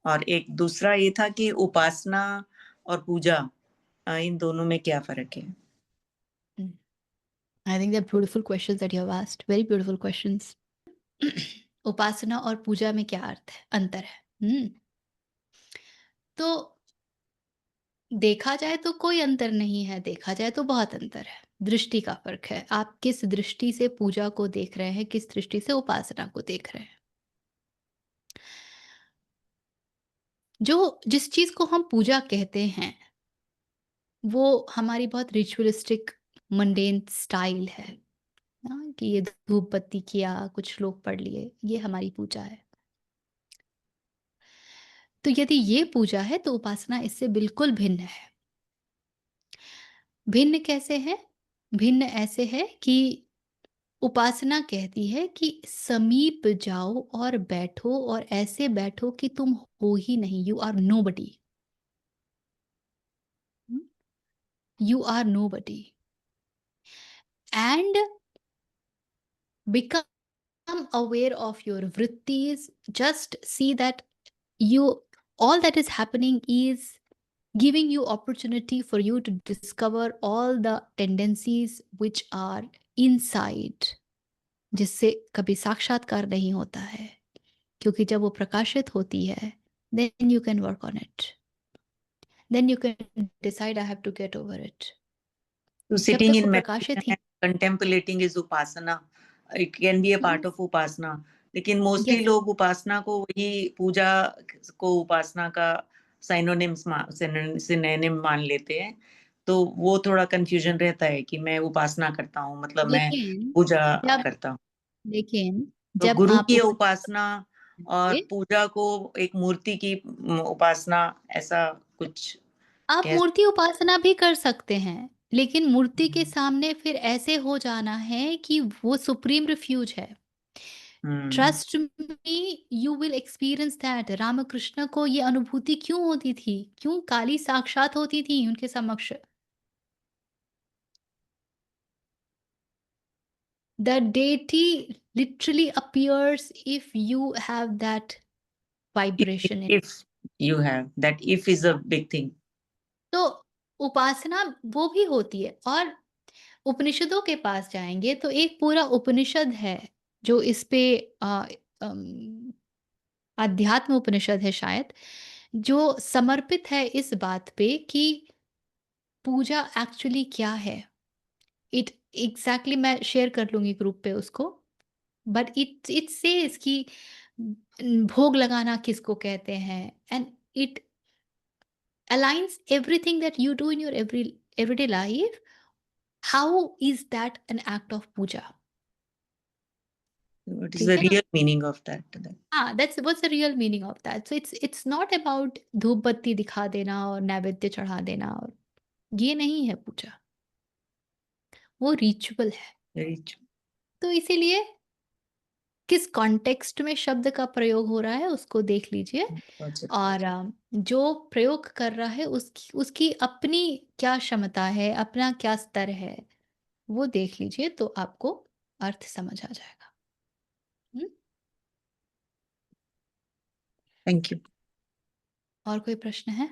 और एक दूसरा ये था कि उपासना और पूजा इन दोनों में क्या फ़र्क है? I think they're beautiful questions that you have asked. Very beautiful questions. उपासना और पूजा में क्या अंतर है? तो देखा जाए तो कोई अंतर नहीं है, देखा जाए तो बहुत अंतर है। दृष्टि का फ़र्क है। आप किस दृष्टि से पूजा को देख रहे हैं, किस दृष्टि से उपासना को देख रहे हैं। जो जिस चीज़ को हम पूजा कहते हैं, वो हमारी बहुत रिचुअलिस्टिक मंडेन स्टाइल है ना, कि ये धूप बत्ती किया, कुछ श्लोक पढ़ लिए, ये हमारी पूजा है। तो यदि ये पूजा है तो उपासना इससे बिल्कुल भिन्न है। भिन्न कैसे है? भिन्न ऐसे है कि उपासना कहती है कि समीप जाओ और बैठो, और ऐसे बैठो कि तुम हो ही नहीं, you are nobody. You are nobody and become aware of your vrittis. Just see that you, all that is happening is giving you opportunity for you to discover all the tendencies which are inside, जिससे कभी साक्षात्कार नहीं होता है, क्योंकि जब वो प्रकाशित होती है, then you can work on it, then you can decide I have to get over it. So जब sitting तक in वो meditation प्रकाशित ही, and contemplating is upasana. It can be a part of upasana. लेकिन mostly yes, लोग उपासना को वही पूजा को उपासना का सिनोनिम मान लेते हैं। तो वो थोड़ा कन्फ्यूजन रहता है कि मैं उपासना करता हूँ, मतलब मैं लेकिन पूजा जब करता हूँ। लेकिन तो जब गुरु आप की उपासना और उपासना, पूजा को एक मूर्ति की उपासना, ऐसा कुछ आप कह। मूर्ति उपासना भी कर सकते हैं, लेकिन मूर्ति के सामने फिर ऐसे हो जाना है कि वो सुप्रीम रिफ्यूज है। हुँ। Trust me, you will experience that. Ramakrishna को ये अनुभूति क्यों होती थी? क्यों काली साक्षात होती थी उनके समक्ष? The deity literally appears if you have that vibration in. If you have that, if is a big thing. तो उपासना वो भी होती है। और उपनिषदों के पास जाएंगे तो एक पूरा उपनिषद है जो इस पे अम, अध्यात्म उपनिषद है शायद, जो समर्पित है इस बात पे कि पूजा एक्चुअली क्या है। इट एग्जैक्टली मैं शेयर कर लूंगी ग्रुप पे उसको। बट इट इट सेज कि भोग लगाना किसको कहते हैं, and it aligns everything that you do in your everyday life. How is that an act of puja? What is ठीक the है ना? real meaning of that then? हाँ, that's what's the real meaning of that. So it's not about धूप बत्ती दिखा देना और नैवेद्य चढ़ा देना, और ये नहीं है पूजा, वो रिचुअल है। Very true. तो इसीलिए किस कॉन्टेक्स्ट में शब्द का प्रयोग हो रहा है उसको देख लीजिए। That's it. और जो प्रयोग कर रहा है उसकी उसकी अपनी क्या क्षमता है, अपना क्या स्तर है, वो देख लीजिए तो आपको अर्थ समझ आ जाएगा। हुँ? Thank you. और कोई प्रश्न है?